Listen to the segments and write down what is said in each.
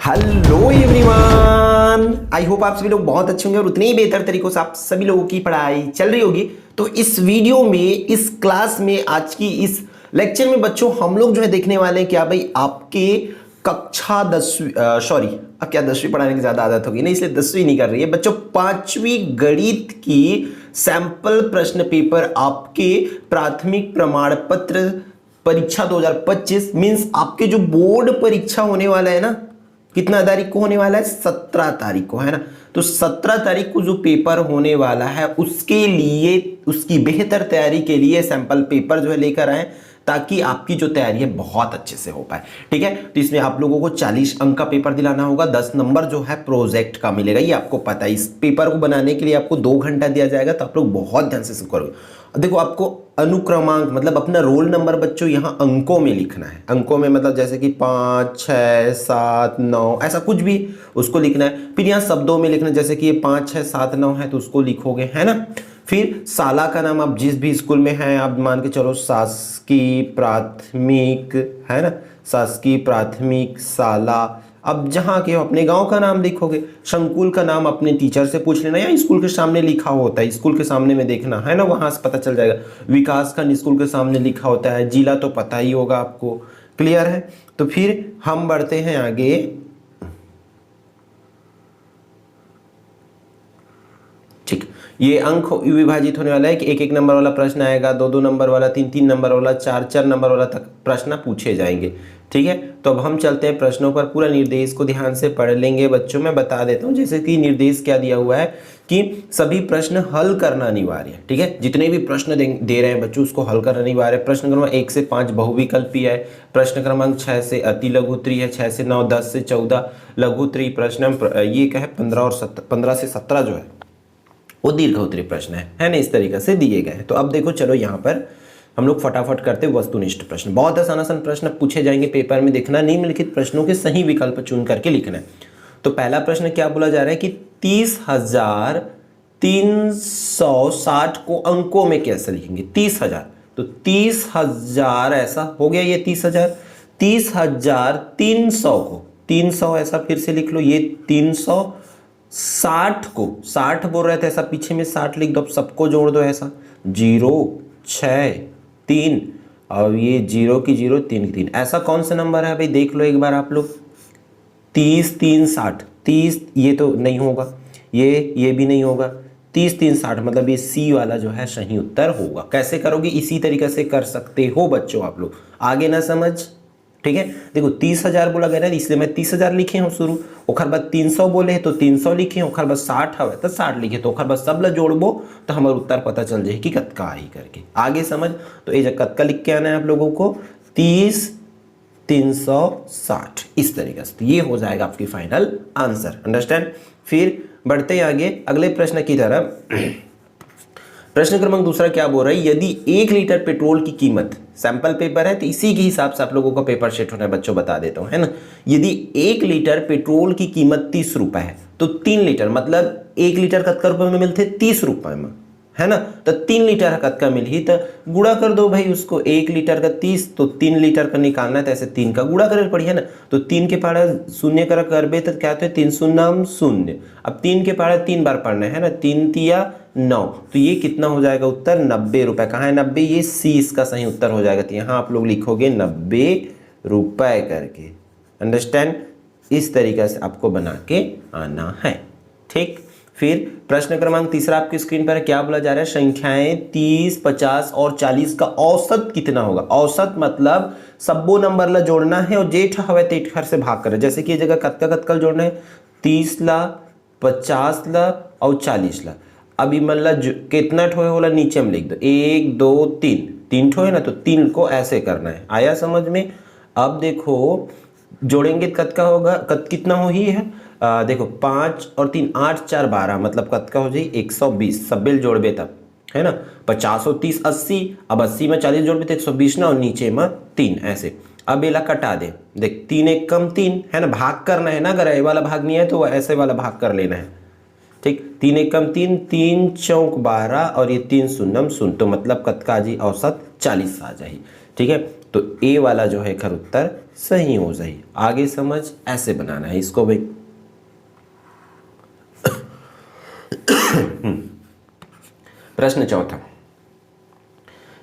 Hello everyone, I hope आप सभी लोग बहुत अच्छे होंगे और उतने ही बेहतर तरीकों से आप सभी लोगों की पढ़ाई चल रही होगी। तो इस वीडियो में, इस क्लास में, आज की इस लेक्चर में बच्चों हम लोग जो है देखने वाले हैं क्या भाई, आपके कक्षा 10वीं, सॉरी अब क्या 10वीं पढ़ाने की ज़्यादा आदत होगी, नहीं इसलिए 10वीं नहीं कर रही है बच्चों, 5वीं गणित की सैंपल प्रश्न पेपर आपके प्राथमिक प्रमाण पत्र परीक्षा 2025 मीन्स आपके जो बोर्ड परीक्षा होने वाला है ना, कितना तारीख को होने वाला है, 17 तारीख को, है ना। तो 17 तारीख को जो पेपर होने वाला है उसके लिए, उसकी बेहतर तैयारी के लिए सैंपल पेपर जो है लेकर आए, ताकि आपकी जो तैयारी है बहुत अच्छे से हो पाए। ठीक है, तो इसमें आप लोगों को 40 अंक का पेपर दिलाना होगा, 10 नंबर जो है प्रोजेक्ट का मिलेगा, ये आपको पता है। इस पेपर को बनाने के लिए आपको 2 घंटा दिया जाएगा, तो आप लोग बहुत ध्यान से करोगे। देखो, आपको अनुक्रमांक मतलब अपना रोल नंबर बच्चों यहाँ अंकों में लिखना है। अंकों में मतलब जैसे कि 5, 6, 7, 9 ऐसा कुछ भी उसको लिखना है। फिर यहाँ शब्दों में लिखना है, जैसे कि ये 5, 6, 7, 9 है तो उसको लिखोगे, है ना। फिर शाला का नाम, आप जिस भी स्कूल में हैं आप मान के चलो, शासकीय प्राथमिक, है ना, शासकीय प्राथमिक शाला। अब जहाँ के हो अपने गांव का नाम लिखोगे। संकुल का नाम अपने टीचर से पूछ लेना, या स्कूल के सामने लिखा होता है, स्कूल के सामने में देखना, है ना, वहां से पता चल जाएगा। विकास खंड स्कूल के सामने लिखा होता है, जिला तो पता ही होगा आपको, क्लियर है। तो फिर हम बढ़ते हैं आगे। ठीक, ये अंक विभाजित होने वाला है कि 1-1 नंबर वाला प्रश्न आएगा, 2-2 नंबर वाला, 3-3 नंबर वाला, 4-4 नंबर वाला तक प्रश्न पूछे जाएंगे। ठीक है, तो अब हम चलते हैं प्रश्नों पर। पूरा निर्देश को ध्यान से पढ़ लेंगे बच्चों। मैं बता देता हूँ जैसे कि निर्देश क्या दिया हुआ है कि सभी प्रश्न हल करना अनिवार्य है। ठीक है, जितने भी प्रश्न दे रहे हैं बच्चों उसको हल करना अनिवार्य है। प्रश्न क्रमांक 1 से 5 बहुविकल्पी है, प्रश्न क्रमांक 6 से अति लघु उत्तरीय है, 6 से 9, 10 से 14 लघु उत्तरीय प्रश्न, ये क्या है 15 से 17 जो है वो दीर्घ उत्तरीय प्रश्न है ना, इस तरीके से दिए गए हैं। तो अब देखो, चलो यहाँ पर हम लोग फटाफट करते हैं वस्तुनिष्ठ प्रश्न। बहुत आसान प्रश्न पूछे जाएंगे पेपर में, देखना निम्नलिखित प्रश्नों के सही विकल्प चुन करके लिखना है। तो पहला प्रश्न क्या बोला जा रहा है कि 30,360 को अंकों में कैसे लिखेंगे। 30,000, तो 30,000 ऐसा हो गया, ये 30,000। 30,300 को 300 ऐसा फिर से लिख लो, ये 300। 60 को 60 बोल रहे थे, ऐसा पीछे में 60 लिख दो, अब सबको जोड़ दो ऐसा, 0, 6, 3 और ये 0 की 0, 3 की 3। ऐसा कौन सा नंबर है भाई, देख लो एक बार आप लोग। 30, 3, 60, 30 ये तो नहीं होगा, ये भी नहीं होगा। 30, 3, 60 मतलब ये सी वाला जो है सही उत्तर होगा। कैसे करोगे, इसी तरीके से कर सकते हो बच्चों आप लोग, आगे ना समझ। ठीक है, देखो 30,000 बोला गया ना, इसलिए मैं 30,000 लिखे हूँ शुरू। ओखर बाद 300 बोले तो 300 लिखे, ओखर बाद 60 हवे तो 60 लिखे, तो ओखर बाद सब ला जोड़बो तो हमारा उत्तर पता चल जाए कि कतका आई करके। आगे समझ, तो ये जब कतका लिख के आना है आप लोगों को, 30, 360 इस तरीके से, तो ये हो जाएगा आपकी फाइनल आंसर। अंडरस्टैंड। फिर बढ़ते हैं आगे अगले प्रश्न की तरफ। प्रश्न क्रमांक दूसरा क्या बोल रहा है, यदि 1 लीटर पेट्रोल की कीमत, सैंपल पेपर है तो इसी के हिसाब से आप लोगों का पेपर सेट होना है बच्चों, बता देता हूं, है ना। यदि 1 लीटर पेट्रोल की कीमत 30 रुपए है, तो 3 लीटर मतलब 1 लीटर कतका रुपए में मिलते, 30 रुपए में, है ना। तो 3 लीटर कतका मिल ही, तो गुड़ा कर दो भाई उसको। 1 लीटर का 30 तो 3 लीटर का निकालना है, तो ऐसे 3 का गुड़ा करे पड़ी, है ना। तो 3 के पारा शून्य करा करबे तो क्या होता है, 3 शून्य 0। अब 3 के पारा 3 बार पढ़ना है ना, 3 तिया 9, तो ये कितना हो जाएगा उत्तर, 90 रुपए। कहाँ है 90, ये सी इसका सही उत्तर हो जाएगा। तो यहाँ आप लोग लिखोगे 90 रुपए करके। अंडरस्टैंड, इस तरीके से आपको बना के आना है। ठीक, फिर प्रश्न क्रमांक तीसरा आपकी स्क्रीन पर क्या बोला जा रहा है, संख्याएं 30, 50 और 40 का औसत कितना होगा। औसत मतलब सबो नंबर ला जोड़ना है और जेठ हवे तेठ घर से भाग कर, जैसे कि ये जगह कतका कतकल जोड़ना है, 30 ला, 50 ला और 40 ला। अभी मतलब कितना ठो होला नीचे में लिख दो, 1, 2, 3 ठो है ना, तो 3 को ऐसे करना है। आया समझ में। अब देखो जोड़ेंगे कतका होगा, कितना हो ही है, देखो 5 और 3 8, 4, 12 मतलब कतका हो जाए 120, सब बिल जोड़बे तब, है ना। 50 और 30 80, अब 80 में 40 जोड़बे तो 120 ना, और नीचे में 3 ऐसे। अब एला कटा दे, देख 3 1 कम 3, है ना, भाग करना है ना, अगर ये वाला भाग नहीं है तो ऐसे वाला भाग कर लेना है। ठीक, 3 1 कम 3, 3 चौक 12 और ये 3 शून्य 0, तो मतलब कतका जी औसत 40 आ जाए। ठीक है, तो ए वाला जो है खर उत्तर सही हो जाए। आगे समझ ऐसे बनाना है इसको भाई। प्रश्न चौथा,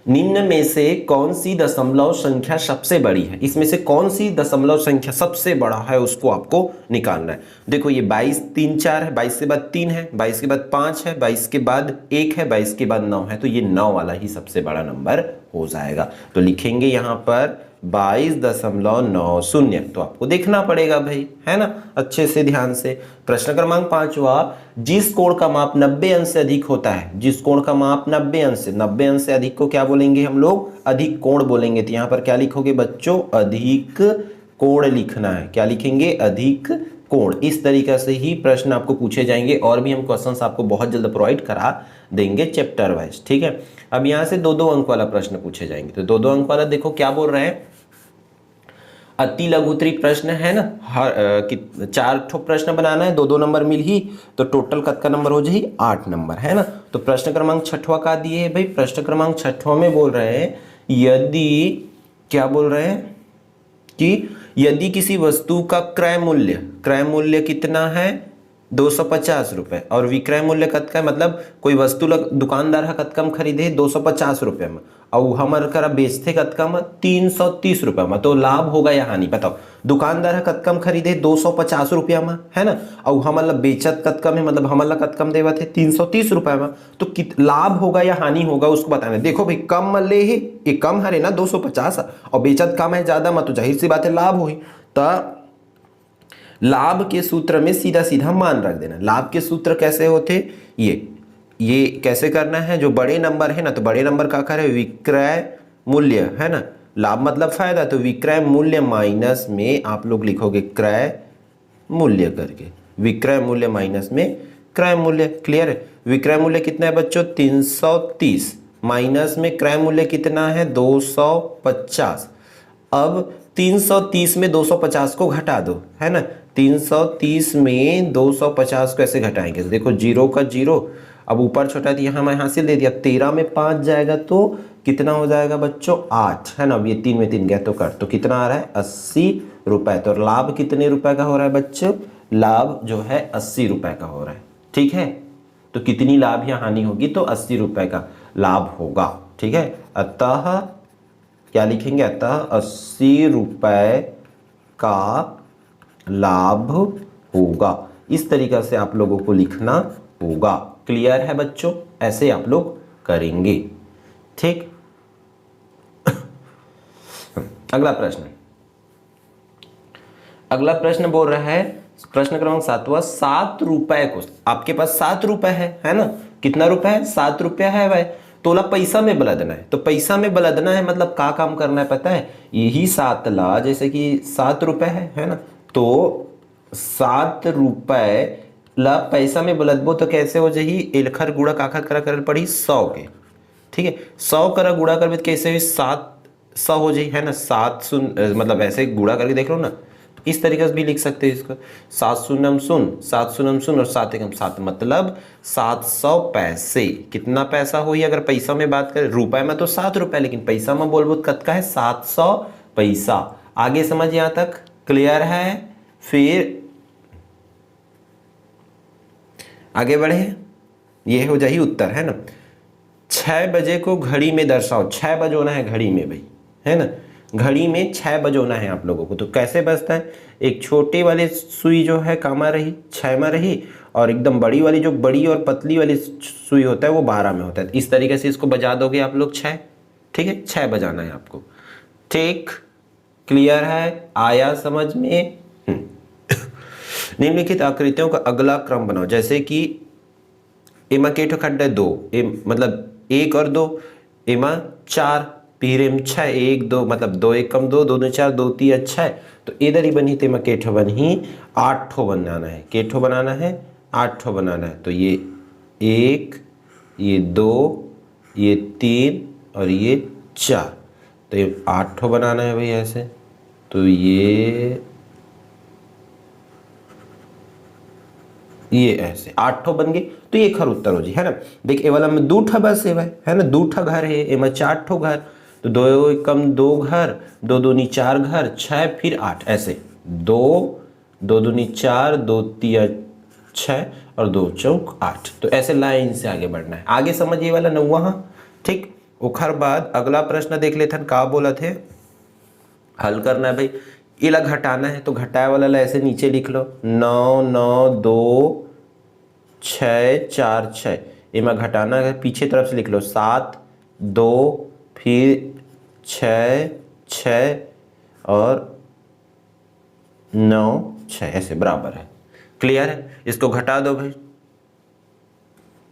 निम्न में से कौन सी दशमलव संख्या सबसे बड़ी है? इसमें से कौन सी दशमलव संख्या सबसे बड़ा है उसको आपको निकालना है। देखो ये 22 3 4 है, 22 के बाद 3 है, 22 के बाद 5 है, 22 के बाद 1 है, 22 के बाद 9 है, तो ये 9 वाला ही सबसे बड़ा नंबर हो जाएगा। तो लिखेंगे यहाँ पर 22.90। तो आपको देखना पड़ेगा भाई, है ना, अच्छे से ध्यान से। प्रश्न क्रमांक 5वां, जिस कोण का माप 90 अंश से अधिक होता है, जिस कोण का माप 90 अंश से अधिक को क्या बोलेंगे हम लोग? अधिक कोण बोलेंगे। तो यहाँ पर क्या लिखोगे बच्चों? अधिक कोण लिखना है। क्या लिखेंगे? अधिक कोण। इस तरीके से ही प्रश्न आपको पूछे जाएंगे और भी हम क्वेश्चंस आपको बहुत जल्द प्रोवाइड करा देंगे चैप्टर वाइज, ठीक है। अब यहाँ से 2-2 अंक वाला प्रश्न पूछे जाएंगे। तो 2-2 अंक वाला देखो क्या बोल रहे हैं, अति लघुत्तरी प्रश्न है ना, 4 ठो प्रश्न बनाना है, 2-2 नंबर मिल ही, तो टोटल कत का नंबर हो जाए 8 नंबर, है ना। तो प्रश्न क्रमांक 6वां का दिए है भाई। प्रश्न क्रमांक 6वां में बोल रहे हैं यदि, क्या बोल रहे हैं कि यदि किसी वस्तु का क्रय मूल्य कितना है? 250 रुपए, और विक्रय मूल्य कतका है, मतलब कोई वस्तु दुकानदार है कतका में खरीदे 250 रुपए में, और हमारे करा बेचते कतका में 330 रुपए में, तो लाभ होगा या हानि? बताओ। दुकानदार है कतका में खरीदे 250 रुपया में, है ना, और हमारा बेचत कतका में, मतलब हमारा कतका में देवत है 330 रुपए में, तो लाभ होगा या हानि होगा उसको बताना। देखो भाई कम में ले ही, ये कम हरे ना 250, और बेचत कम है ज्यादा में, तो जाहिर सी बात है लाभ हुई। तो लाभ के सूत्र में सीधा सीधा मान रख देना। लाभ के सूत्र कैसे होते? ये कैसे करना है? जो बड़े नंबर है ना, तो बड़े नंबर का आकार है विक्रय मूल्य, है ना, लाभ मतलब फायदा, तो विक्रय मूल्य माइनस में आप लोग लिखोगे क्रय मूल्य करके, विक्रय मूल्य माइनस में क्रय मूल्य। क्लियर है? विक्रय मूल्य कितना है बच्चों? 330, माइनस में क्रय मूल्य कितना है? 250। अब 330 में 250 को घटा दो, है ना, 330 में 250 को ऐसे घटाएंगे, तो देखो 0 का 0, अब ऊपर छोटा दिया, हम हासिल दे दिया, 13 में 5 जाएगा तो कितना हो जाएगा बच्चों? 8, है ना। अब ये 3 में 3 गया तो कर, तो कितना आ रहा है? 80 रुपए। तो लाभ कितने रुपए का हो रहा है बच्चों? लाभ जो है 80 रुपए का हो रहा है, ठीक है। तो कितनी लाभ या हानि होगी? तो 80 रुपए का लाभ होगा, ठीक है। अतः क्या लिखेंगे? अतः 80 रुपए का लाभ होगा। इस तरीके से आप लोगों को लिखना होगा। क्लियर है बच्चों? ऐसे आप लोग करेंगे, ठीक। अगला प्रश्न बोल रहा है, प्रश्न क्रमांक 7वां, 7 रुपए को, आपके पास 7 रुपए है ना, कितना रुपए है? 7 रुपया है भाई। तोला पैसा में बलदना है, तो पैसा में बलदना है मतलब क्या काम करना है पता है? यही 7 ला, जैसे कि 7 रुपए है ना, तो 7 रुपए ला पैसा में बलदबो तो कैसे हो जाही? एलखर गुड़ा काखर करा कर पड़ी 100 के, ठीक है। 100 करा गुड़ा कर कैसे हुई? 700 हो जाए, है ना। 7 शून्य, मतलब ऐसे गुड़ा करके देख लो ना, इस तरीके से भी लिख सकते हैं इसको। 7 शून्य शून्य, 7 शून्य शून्य और 7 एकम 7, मतलब 700 पैसे। कितना पैसा हुई? अगर पैसा में बात करें, रुपए में तो 7 रुपए, लेकिन पैसा में बोलबो कतका है? 700 पैसा। आगे समझ यहाँ तक क्लियर है? फिर आगे बढ़े, ये हो जाए उत्तर, है ना। 6 बजे को घड़ी में दर्शाओ। 6 बजे होना है घड़ी में भाई, है ना, घड़ी में 6 बजे होना है आप लोगों को। तो कैसे बजता है? एक छोटे वाले सुई जो है कामा रही, 6 में रही, और एकदम बड़ी वाली, जो बड़ी और पतली वाली सुई होता है वो 12 में होता है। इस तरीके से इसको बजा दोगे आप लोग 6, ठीक है। 6 बजाना है आपको, ठीक। क्लियर है? आया समझ में? निम्नलिखित आकृतियों का अगला क्रम बनाओ। जैसे कि एमा केठो खड्ड है 2, मतलब 1 और 2, एमा 4, पीरेम 6, 1 2, मतलब 2 1 कम 2, 2 2 4, 2 3 6, तो इधर ही बनी, तो एमा केठो बनी 8 ठो बनाना है। केठो बनाना है? 8 ठो बनाना है। तो ये 1, ये 2, ये 3 और ये 4, तो ये 8 ठो बनाना है भाई ऐसे। तो ये ऐसे 8 ठो बन गए, तो ये खर उत्तर हो जी, है ना। देख ए वाला में 2 ठा बस है ना, 2 ठा घर है, एमा 4 ठो घर, तो 2 एकम 2 घर, 2 दूनी 4 घर, 6 फिर 8, ऐसे 2 2 दूनी 4, 2 तिया 6 और 2 चौक 8। तो ऐसे लाइन से आगे बढ़ना है। आगे समझ ये वाला नौवा, ठीक। ओखर बाद अगला प्रश्न देख लेते हैं, का बोला थे हल करना है भाई। इला घटाना है तो घटाए वाला ला ऐसे नीचे लिख लो, 9 9 2 6 4 6। इमा घटाना है पीछे तरफ से लिख लो, 7 2 फिर 6 6 और 9 6, ऐसे बराबर है। क्लियर है? इसको घटा दो भाई,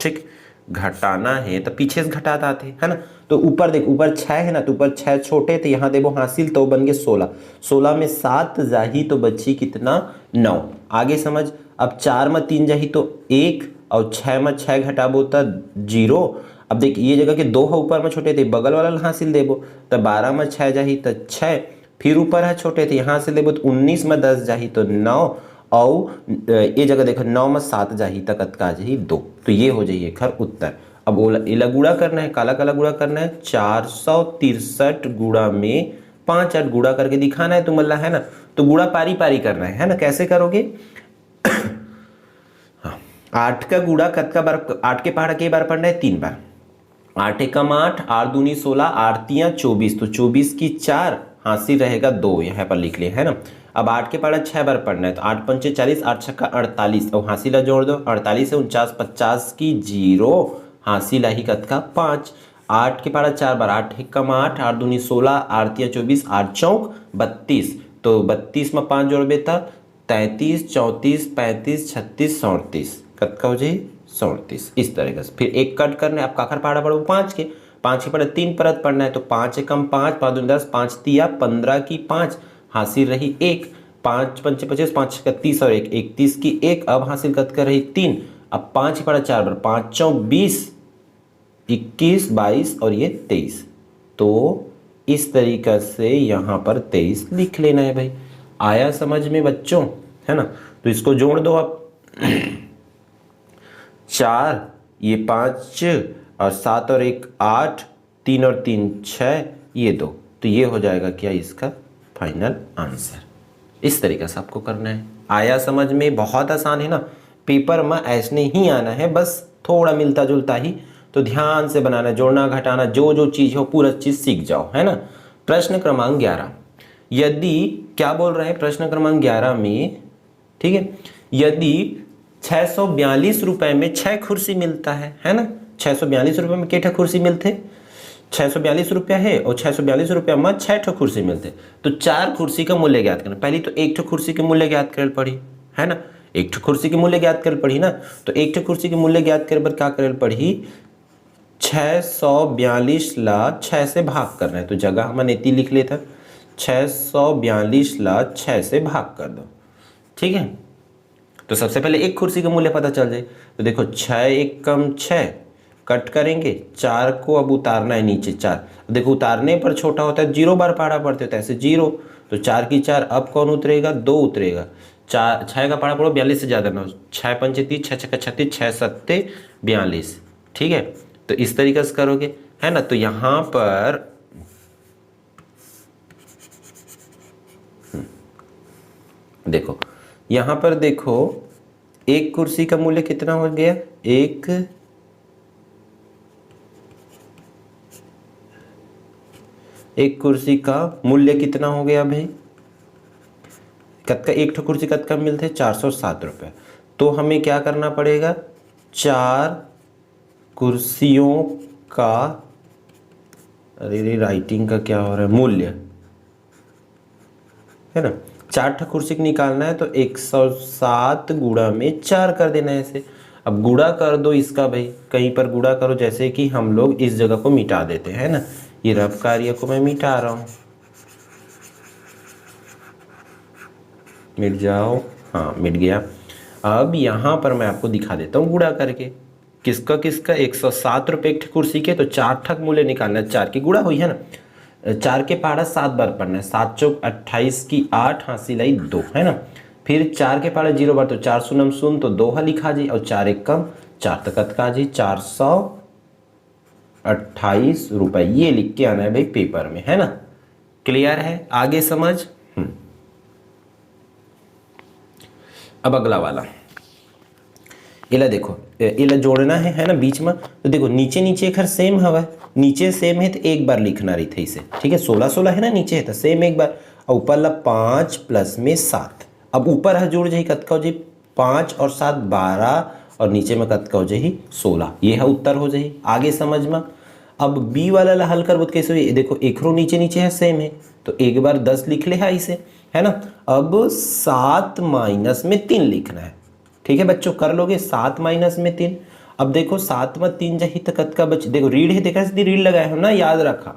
ठीक। घटाना है तो पीछे से घटाते आते है ना। तो ऊपर देख, ऊपर 6 है ना, तो ऊपर 6 छोटे थे, यहाँ देखो हासिल तो बन गए 16। 16 में 7 जाही तो बची कितना, 9। आगे समझ। अब 4 में 3 जाही तो 1 और 6 में 6 घटाबो तो 0। अब देख ये जगह के 2 है ऊपर में छोटे थे, बगल वाला हासिल देबो तो 12 में 6 जाही तो 6, फिर ऊपर है छोटे थे, यहाँ से देबो तो 19 में 10 जाही तो 9, और ये जगह देखो 9 में 7 जाही तक कतका जाही 2। तो ये हो जाइए खर उत्तर। अब इला गुड़ा करना है, काला काला गुड़ा करना है, 463 गुड़ा में 5 8 गुड़ा करके दिखाना है तुम्हारा, है ना। तो गुड़ा पारी पारी करना है ना। कैसे करोगे? हाँ, 8 का गुड़ा कतका बार, 8 के पहाड़ के बार पढ़ना है, 3 बार। 8 एकम 8, 8 दूनी 16, 8 तियां 24, तो 24 की 4 हासिल रहेगा 2, यहाँ पर लिख लिया है ना। अब 8 के पहाड़ा 6 बार पढ़ना है, तो 8 पंचे 40, 8 छक्का 48, और हासिला जोड़ दो, 48 से 49 50 की 0, हासिल आई कतका 5। 8 के पहाड़ा 4 बार, 8 एकम 8, 8 दूनी 16, 8 तियां 24, 8 चौक 32, तो 32 में 5 जोड़बे तो 33 34 35 36 37, कतका हो जाए 37। इस तरीके से फिर एक कट करना है। आप काखर पहाड़ा पढ़ो 5 के, 5 के पढ़े 3 परत पढ़ना है, तो 5 एकम 5, 5 दूनी 10, 5 तिया 15 की 5, हासिल रही 1, 5 पंचे 25, 5 छक्का 30 और 1 31 की 1, अब हासिल कतका रही 3। अब 5 ही पढ़ा 4 बार, 5 चौक 20, 21 22 और ये 23। तो इस तरीका से यहाँ पर 23 लिख लेना है भाई। आया समझ में बच्चों, है ना। तो इसको जोड़ दो आप, 4 ये 5 और 7 और 1 8, 3 और 3 6, ये 2, तो ये हो जाएगा क्या इसका फाइनल आंसर। इस तरीके से आपको करना है। आया समझ में? बहुत आसान है ना। पेपर में ऐसने ही आना है, बस थोड़ा मिलता जुलता ही, तो ध्यान से बनाना, जोड़ना घटाना, जो जो चीज़ हो पूरा चीज़ सीख जाओ, है ना। प्रश्न क्रमांक 11, यदि क्या बोल रहे हैं प्रश्न क्रमांक 11 में, ठीक है, यदि 642 रुपए में 6 कुर्सी मिलता है ना। 642 रुपए में कितने कुर्सी मिलते? 642 रुपया है और 642 रुपया में 6 ठो कुर्सी मिलते, तो 4 कुर्सी का मूल्य ज्ञात करना। पहले तो 1 ठो कुर्सी के मूल्य ज्ञात कर पड़ी, है ना। 1 ठो कुर्सी के मूल्य ज्ञात कर पड़ी ना, तो 1 ठो कुर्सी के मूल्य ज्ञात करे पर क्या कर पड़ी, 642 ला 6 से भाग करना है। तो जगह हम इतनी लिख लेता, 642 ला 6 से भाग कर दो, ठीक है। तो सबसे पहले एक कुर्सी का मूल्य पता चल जाए। तो देखो 6 एकम 6, कट करेंगे, 4 को अब उतारना है नीचे 4, देखो उतारने पर छोटा होता है 0 बार पहाड़ा पड़ते होता है, ऐसे 0, तो 4 की 4, अब कौन उतरेगा, 2 उतरेगा। 4 6 का पहाड़ा पड़ो 42 से ज़्यादा ना हो, 6 पंचे 30, 6 छक्का 36, 6 सत्ते 42, ठीक है। तो इस तरीके से करोगे, है ना। तो यहाँ पर देखो, यहाँ पर देखो एक कुर्सी का मूल्य कितना हो गया, एक कुर्सी का मूल्य कितना हो गया भाई, कतका एक ठो कुर्सी कतका मिलते 407 रुपये। तो हमें क्या करना पड़ेगा, 4 कुर्सियों का, अरे राइटिंग का क्या हो रहा है, मूल्य, है ना। 4 ठो कुर्सी को निकालना है, तो 107 गुणा में 4 कर देना है ऐसे। अब गुणा कर दो इसका भाई, कहीं पर गुणा करो, जैसे कि हम लोग इस जगह को मिटा देते हैं ना, ये रफ कार्य को मैं मिटा रहा हूँ, मिट जाओ, हाँ मिट गया। अब यहाँ पर मैं आपको दिखा देता हूँ गुणा करके, किसका 107 रुपये एक कुर्सी के, तो 4 ठक मूल्य निकालना है, 4 की गुणा हुई है ना, 4 के पहाड़ा 7 बार पढ़ना है, 7 चौक 28 की 8, हासिल आई 2, है ना। फिर 4 के पहाड़ा 0 बार, तो 4 शून्य शून्य, तो 2 लिखा जी, और 4 एकम 4 तक का जी 400 ₹28 ये लिख के आना है भाई पेपर में, है ना। क्लियर है, आगे समझ। अब अगला वाला इला देखो, इला जोड़ना है ना बीच में। तो देखो नीचे नीचे एक हर सेम हवा, नीचे सेम है तो एक बार लिखना रही थी इसे, ठीक है। 16 है ना, नीचे है तो सेम एक बार, और ऊपर ला 5 प्लस में 7। अब ऊपर है जोड़ जाही कत का हो जाही 5 और 7 12, और नीचे में कत का हो जाही 16। ये है उत्तर हो जाही, आगे समझ में। अब बी वाला ला हल कर कैसे हुई, देखो एक रो नीचे नीचे है सेम है, तो एक बार 10 लिख ले है इसे, है ना। अब 7 माइनस में 3 लिखना है, ठीक है बच्चों, कर लोगे। 7 माइनस में 3, अब देखो 7 में 3 जाही तक कत का बच, देखो रीढ़ है, देखा सीधी रीढ़ लगाया हो ना, याद रखा।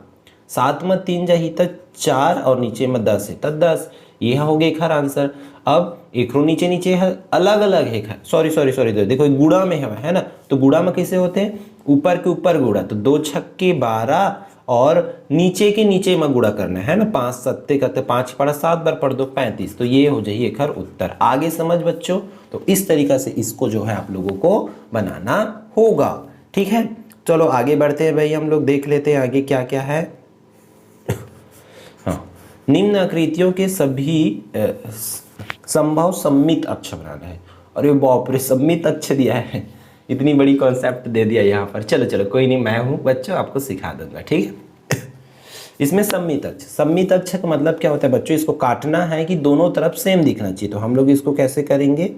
7 में 3 जाही तक 4 और नीचे में 10 है तब 10, यह हो गया एक हर आंसर। अब एक रो नीचे नीचे है, अलग अलग है, सॉरी देखो गुड़ा में है ना, तो गुड़ा में कैसे होते हैं, ऊपर के ऊपर गुड़ा, तो 2 छक्के 12 और नीचे के नीचे में गुड़ा करना है ना। 5 सत्ते करते 5 पढ़ा 7 बार पढ़ दो 35, तो ये हो जाइए एक हर उत्तर। आगे समझ बच्चों, तो इस तरीका से इसको जो है आप लोगों को बनाना होगा, ठीक है। चलो आगे बढ़ते हैं भाई, हम लोग देख लेते हैं आगे क्या क्या है। हाँ, निम्न आकृतियों के सभी संभव सम्मित अक्ष बनाना है। अरे बाप रे, सम्मित अक्ष दिया है, इतनी बड़ी कॉन्सेप्ट दे दिया यहाँ पर। चलो चलो कोई नहीं, मैं हूँ बच्चों, आपको सिखा दूंगा, ठीक है। इसमें सम्मित अक्ष का मतलब क्या होता है बच्चों, इसको काटना है कि दोनों तरफ सेम दिखना चाहिए। तो हम लोग इसको कैसे करेंगे,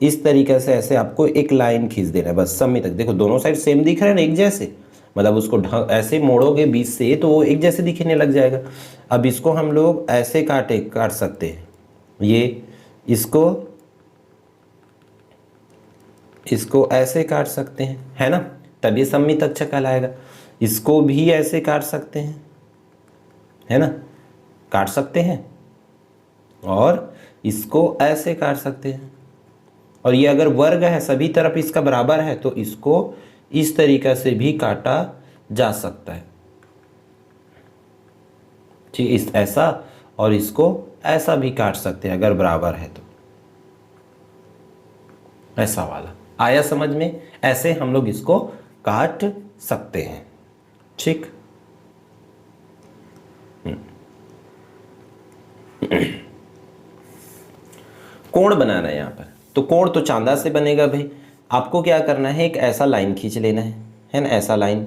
इस तरीके से ऐसे आपको एक लाइन खींच देना है बस। सम्मित अक्ष देखो दोनों साइड सेम दिख रहे हैं ना, एक जैसे, मतलब उसको ऐसे मोड़ोगे बीच से तो वो एक जैसे दिखने लग जाएगा। अब इसको हम लोग ऐसे काट सकते हैं, ये इसको ऐसे काट सकते हैं, है ना, तब ये सम्मित अक्ष कहलाएगा। इसको भी ऐसे काट सकते हैं, है ना, काट सकते हैं, और इसको ऐसे काट सकते हैं। और ये अगर वर्ग है, सभी तरफ इसका बराबर है, तो इसको इस तरीका से भी काटा जा सकता है, ठीक, इस ऐसा, और इसको ऐसा भी काट सकते हैं अगर बराबर है तो, ऐसा वाला। आया समझ में, ऐसे हम लोग इसको काट सकते हैं, ठीक। कोण बनाना है यहाँ पर, तो कोण तो चांदा से बनेगा भाई। आपको क्या करना है, एक ऐसा लाइन खींच लेना है ना, ऐसा लाइन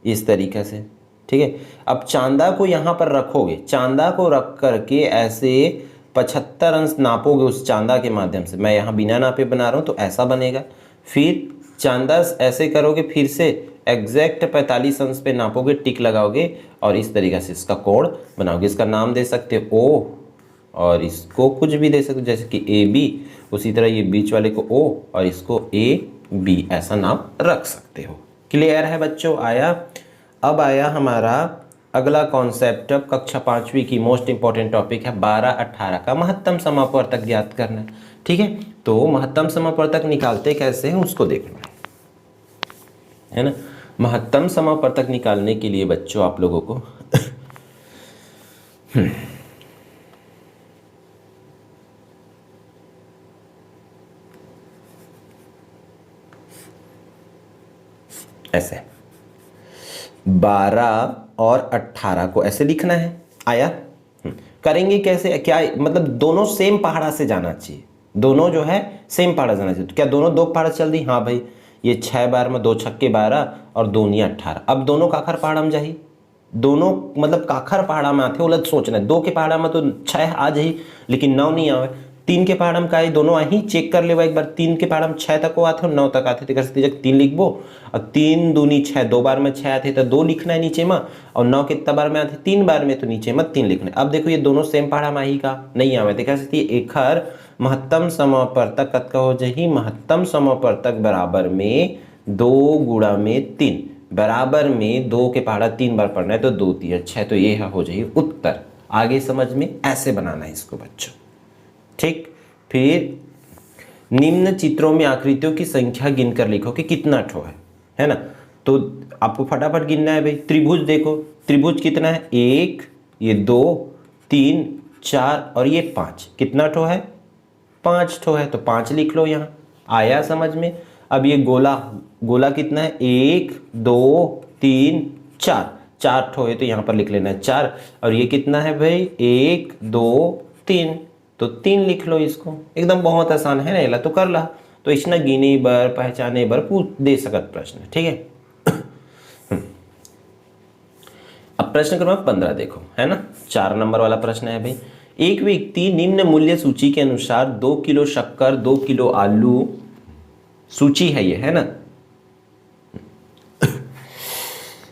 इस तरीके से, ठीक है। अब चांदा को यहाँ पर रखोगे, चांदा को रख करके ऐसे 75 अंश नापोगे उस चांदा के माध्यम से। मैं यहाँ बिना नापे बना रहा हूँ तो ऐसा बनेगा। फिर चांदा ऐसे करोगे, फिर से एग्जैक्ट 45 अंश पे नापोगे, टिक लगाओगे, और इस तरीके से इसका कोण बनाओगे। इसका नाम दे सकते हो ओ, और इसको कुछ भी दे सकते हो, जैसे कि ए बी। उसी तरह ये बीच वाले को ओ और इसको ए बी, ऐसा नाम रख सकते हो। क्लियर है बच्चों, आया। अब आया हमारा अगला कॉन्सेप्ट, कक्षा 5वीं की मोस्ट इंपॉर्टेंट टॉपिक है 12-18 का महत्तम समापवर्तक ज्ञात करना, ठीक है। तो महत्तम समापवर्तक निकालते कैसे हैं उसको देखना है ना। महत्तम समापवर्तक निकालने के लिए बच्चों आप लोगों को ऐसे 12 और 18 को ऐसे लिखना है। आया, करेंगे कैसे, क्या मतलब दोनों सेम पहाड़ा से जाना चाहिए, दोनों जो है सेम पहाड़ा जाना चाहिए। तो क्या दोनों 2 पहाड़ा चल दी, हाँ भाई, ये 6 बार में 2 छक्के 12 और 2 नी 18। अब दोनों काखर पहाड़ा में जाही, दोनों मतलब काखर पहाड़ा में आते, उलट सोचना है। 2 के पहाड़ा में तो 6 आ जाही, लेकिन 9 नहीं आवे। 3 के पहाड़ा में का दोनों आही, चेक कर लेवा एक बार। 3 के पहाड़ा में 6 तक को आते हो, 9 तक आते, तो 3 लिखबो, और 3 दूनी 6, 2 बार में 6 आते तो 2 लिखना है नीचे में, और 9 कितना बार में आते 3 बार में, तो नीचे में 3 लिखना है। अब देखो ये दोनों सेम पहाड़ा में आई का नहीं आवे, तो कैसे एक हर महत्तम समापवर्तक कत का हो जाही, महत्तम समापवर्तक बराबर में 2 गुणा में 3, बराबर में 2 के पहाड़ा 3 बार पढ़ना है, तो 2 3 6, तो ये हो जाए उत्तर। आगे समझ में, ऐसे बनाना है इसको बच्चों, ठीक। फिर निम्न चित्रों में आकृतियों की संख्या गिनकर लिखो कि कितना ठो है ना। तो आपको फटाफट गिनना है भाई। त्रिभुज देखो, त्रिभुज कितना है, 1, ये 2 3 4 और ये 5, कितना ठो है, 5 ठो है, तो 5 लिख लो यहाँ। आया समझ में। अब ये गोला, गोला कितना है, 1 2 3 4, 4 ठो है तो यहाँ पर लिख लेना है 4। और ये कितना है भाई 1 2 3, तो 3 लिख लो इसको। एकदम बहुत आसान है ना, एला तो कर ला। तो इसने गिने बर पहचाने बर पूछ दे सकत प्रश्न, ठीक है। अब प्रश्न क्रमांक 15 देखो, है ना, 4 नंबर वाला प्रश्न है भाई। एक व्यक्ति निम्न मूल्य सूची के अनुसार 2 किलो शक्कर, 2 किलो आलू, सूची है ये, है ना।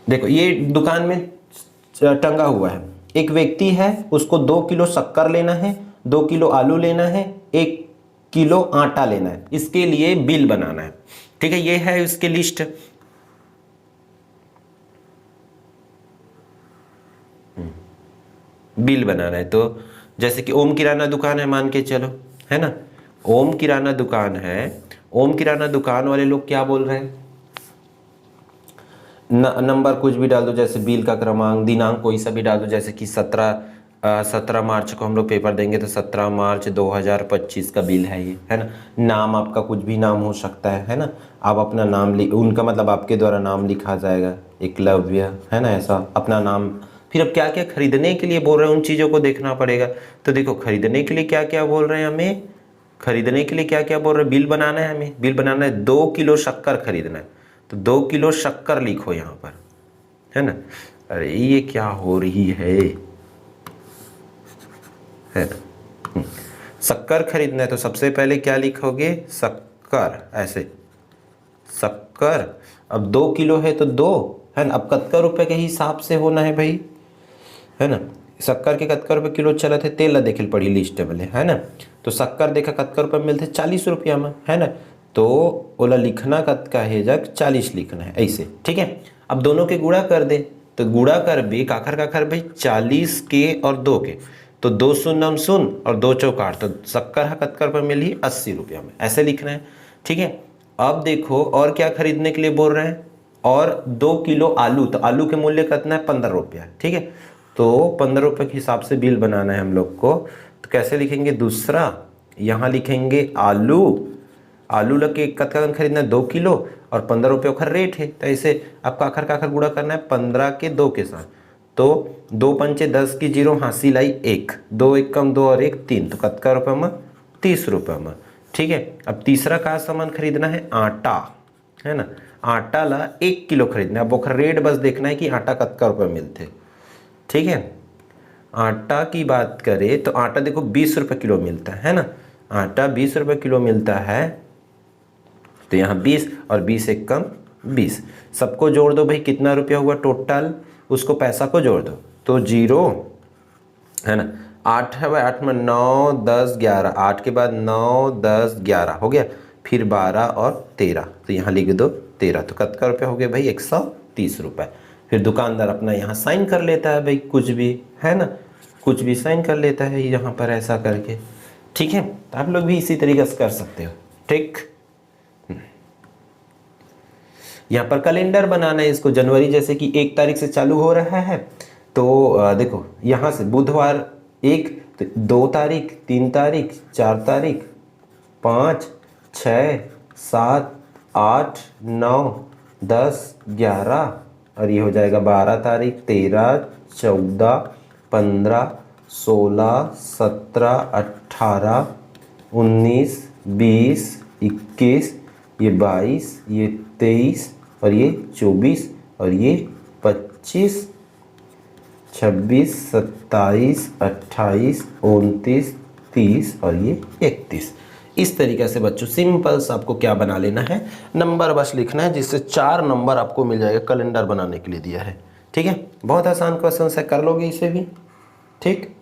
देखो ये दुकान में टंगा हुआ है। एक व्यक्ति है, उसको 2 किलो शक्कर लेना है, 2 किलो आलू लेना है, 1 किलो आटा लेना है। इसके लिए बिल बनाना है, ठीक है। ये है उसकी लिस्ट। बिल बनाना है तो जैसे कि ओम किराना दुकान है मान के चलो, है ना। ओम किराना दुकान है। ओम किराना दुकान वाले लोग क्या बोल रहे हैं, नंबर कुछ भी डाल दो, जैसे बिल का क्रमांक, दिनांक कोई सा भी डाल दो, जैसे कि 17 मार्च को हम लोग पेपर देंगे तो 17 मार्च 2025 का बिल है ये, है ना। नाम आपका कुछ भी नाम हो सकता है ना। आप अपना नाम उनका मतलब आपके द्वारा नाम लिखा जाएगा, एकलव्य, है ना, ऐसा अपना नाम। फिर अब क्या क्या खरीदने के लिए बोल रहे हैं उन चीज़ों को देखना पड़ेगा। तो देखो खरीदने के लिए क्या क्या बोल रहे हैं हमें, खरीदने के लिए क्या क्या बोल रहे हैं, बिल बनाना है हमें। बिल बनाना है 2 किलो शक्कर खरीदना है, तो 2 किलो शक्कर लिखो यहाँ पर, है ना। अरे ये क्या हो रही है ना। शक्कर खरीदना है तो सबसे पहले क्या लिखोगे, शक्कर, ऐसे शक्कर। अब 2 किलो है तो 2, है ना। अब कत्तर रुपए के हिसाब से होना है भाई, है ना। शक्कर के कत्तर रुपये किलो चला थे, तेल देखिल पड़ी लिस्ट वाले, है ना। तो शक्कर देखा कत्तर रुपये मिलते 40 रुपया में, है ना। तो ओला लिखना कत्का है जग 40 लिखना है ऐसे, ठीक है। अब दोनों के गुणा कर दे, तो गुणा कर भी काखर काखर भाई 40 के और 2 के, तो 2 शून्य शून्य और 2 चौक 8, तो शक्कर है कत्कर पर मिली 80 रुपया में, ऐसे लिखना है, ठीक है। अब देखो और क्या खरीदने के लिए बोल रहे हैं, और 2 किलो आलू, तो आलू के मूल्य कितना है 15 रुपया, ठीक है। तो 15 रुपये के हिसाब से बिल बनाना है हम लोग को। तो कैसे लिखेंगे, दूसरा यहाँ लिखेंगे आलू, आलू लगे कत्का खरीदना है 2 किलो और 15 रुपये का रेट है, तो ऐसे आपका आखर का आखर गुणा करना है 15 के 2 के साथ। तो 2 पंचे 10 की 0 हासिल आई 1, 2 1 कम 2 और 1 3, तो कत्का रुपये में 30 रुपये में, ठीक है। अब तीसरा का सामान खरीदना है आटा, है ना। आटा ला 1 किलो खरीदना है। अब वो रेट बस देखना है कि आटा कत्का रुपये मिलते, ठीक है। आटा की बात करें तो आटा देखो 20 रुपये किलो मिलता है ना। आटा 20 रुपये किलो मिलता है, तो यहाँ 20 और 20 एक कम 20, सबको जोड़ दो भाई, कितना रुपया हुआ टोटल, उसको पैसा को जोड़ दो, तो 0, है ना। 8 है भाई, 8 में 9 10 11, 8 के बाद 9 10 11 हो गया, फिर 12 और 13, तो यहाँ लिख दो 13, तो कितना रुपया हो गया भाई 130 रुपये। फिर दुकानदार अपना यहाँ साइन कर लेता है भाई, कुछ भी, है ना, कुछ भी साइन कर लेता है यहाँ पर ऐसा करके, ठीक है। तो आप लोग भी इसी तरीके से कर सकते हो, ठीक। यहाँ पर कैलेंडर बनाना है इसको, जनवरी जैसे कि 1 तारीख से चालू हो रहा है, तो देखो यहाँ से बुधवार 1, तो 2 तारीख, 3 तारीख, 4 तारीख, 5 6 7 8 9 10 11, और ये हो जाएगा 12 तारीख, 13 14 15 16 17 18 19 20 21, ये 22, ये 23, और ये 24, और ये 25 26 27 28 29 30, और ये 31। इस तरीके से बच्चों सिंपल सा आपको क्या बना लेना है, नंबर बस लिखना है, जिससे 4 नंबर आपको मिल जाएगा। कैलेंडर बनाने के लिए दिया है, ठीक है। बहुत आसान क्वेश्चन है, कर लोगे इसे भी, ठीक।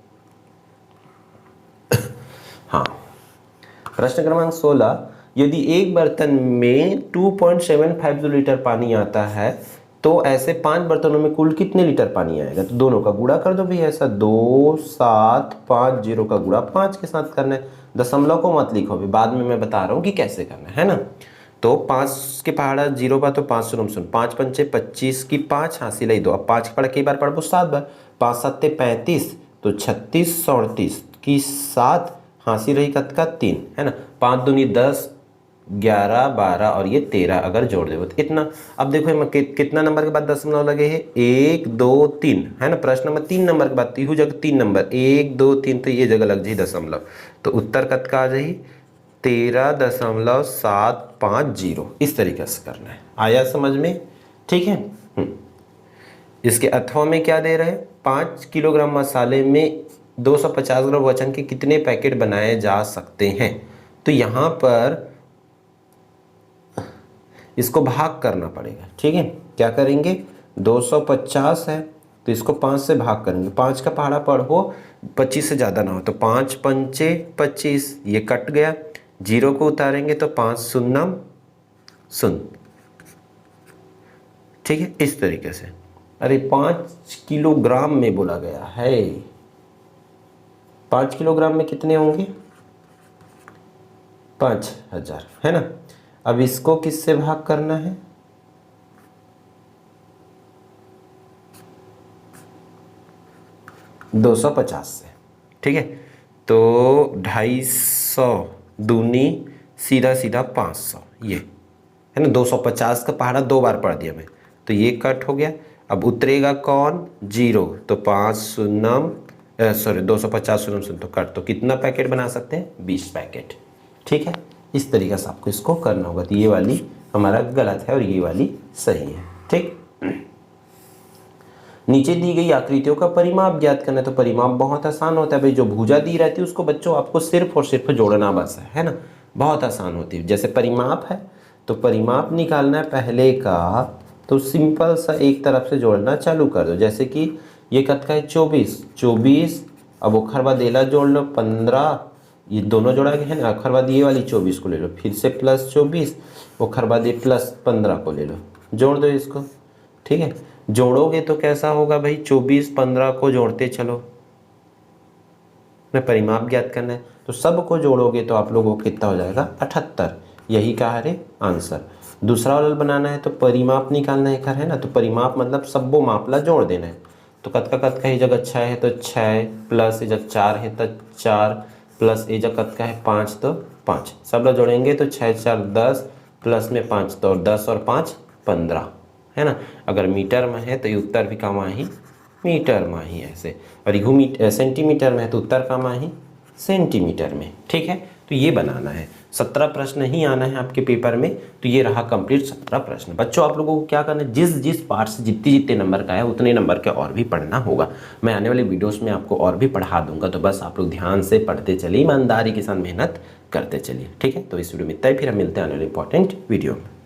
हाँ, प्रश्न क्रमांक 16, यदि एक बर्तन में 2.750 लीटर पानी आता है तो ऐसे 5 बर्तनों में कुल कितने लीटर पानी आएगा। तो दोनों का गुणा कर दो भी, ऐसा 2 7 5 0 का गुणा 5 के साथ करना है। दशमलव को मत लिखो भी, बाद में मैं बता रहा हूँ कि कैसे करना है ना। तो 5 के पहाड़ा 0 बार, तो 5 सुन 5 पंचे 25 की 5 हासिल ही 2, अब 5 के पहाड़ा कई बार पढ़ो 7 बार, 5 7 35, तो 36 37 की 7 हासिल रही कत का 3, है ना। 5 दूनी 10 11, 12 और ये 13 अगर जोड़ दे तो इतना। अब देखो कितना नंबर के बाद दशमलव लगे हैं, 1 2 3 है ना। प्रश्न नंबर 3 नंबर के बाद यू जगह 3 नंबर 1 2 3 तो ये जगह लग जाए दशमलव, तो उत्तर कत का आ जाए 13.750। इस तरीके से करना है। आया समझ में? ठीक है। इसके अथवा में क्या दे रहे हैं, 5 किलोग्राम मसाले में 250 ग्राम वजन के कितने पैकेट बनाए जा सकते हैं। तो यहाँ पर इसको भाग करना पड़ेगा। ठीक है, क्या करेंगे, 250 है तो इसको 5 से भाग करेंगे। 5 का पहाड़ा पढ़ो 25 से ज़्यादा ना हो, तो 5 पंचे 25, ये कट गया, 0 को उतारेंगे तो 5 शून्यम शून्य। ठीक है, इस तरीके से। अरे 5 किलोग्राम में बोला गया है, 5 किलोग्राम में कितने होंगे, 5000 है ना। अब इसको किससे भाग करना है, 250 से। ठीक है, तो 250 दूनी सीधा सीधा 500, ये है ना। 250 का पहाड़ा 2 बार पढ़ दिया मैं, तो ये कट हो गया। अब उतरेगा कौन, 0, तो 5 शून्यम 250 शून्यम शून्य, तो कट, तो कितना पैकेट बना सकते हैं, 20 पैकेट। ठीक है, इस तरीके से आपको इसको करना होगा। तो ये वाली हमारा गलत है और ये वाली सही है। ठीक, नीचे दी गई आकृतियों का परिमाप ज्ञात करना है। तो परिमाप बहुत आसान होता है भाई, जो भुजा दी रहती है उसको बच्चों आपको सिर्फ और सिर्फ जोड़ना बस है ना, बहुत आसान होती है। जैसे परिमाप है तो परिमाप निकालना है पहले का, तो सिंपल सा एक तरफ से जोड़ना चालू कर दो। जैसे कि ये कत का है 24, अब ओखरवा देला जोड़ लो 15, ये दोनों जोड़ा गया है ना। ओखरवा ये वाली 24 को ले लो, फिर से प्लस 24, ओखरवा दे प्लस 15 को ले लो, जोड़ दो इसको। ठीक है, जोड़ोगे तो कैसा होगा भाई, 24 15 को जोड़ते चलो, मैं परिमाप ज्ञात करना है, तो सबको जोड़ोगे तो आप लोगों को कितना हो जाएगा, 78। यही का है आंसर। दूसरा वाला बनाना है तो परिमाप निकालना है ना। तो परिमाप मतलब सबको मापला जोड़ देना है। तो कत का ये जगह 6 है तो 6, प्लस ये जगह 4 है तो 4, प्लस ये जगह कत का है 5 तो 5, सब लोग जोड़ेंगे तो 6 4 10, प्लस में 5 तो 10 और 5 15 है ना। अगर मीटर में है तो ये उत्तर भी का माही मीटर में ही ऐसे, और ये सेंटीमीटर में है तो उत्तर का माही सेंटीमीटर में। ठीक है, तो ये बनाना है। 17 प्रश्न ही आना है आपके पेपर में। तो ये रहा कंप्लीट 17 प्रश्न। बच्चों आप लोगों को क्या करना है, जिस पार्ट से जितने नंबर का है उतने नंबर के और भी पढ़ना होगा। मैं आने वाले वीडियोस में आपको और भी पढ़ा दूंगा, तो बस आप लोग ध्यान से पढ़ते चलिए, ईमानदारी के साथ मेहनत करते चलिए। ठीक है, तो इस वीडियो में इतना ही, फिर हम मिलते हैं आने वाले इंपॉर्टेंट वीडियो में।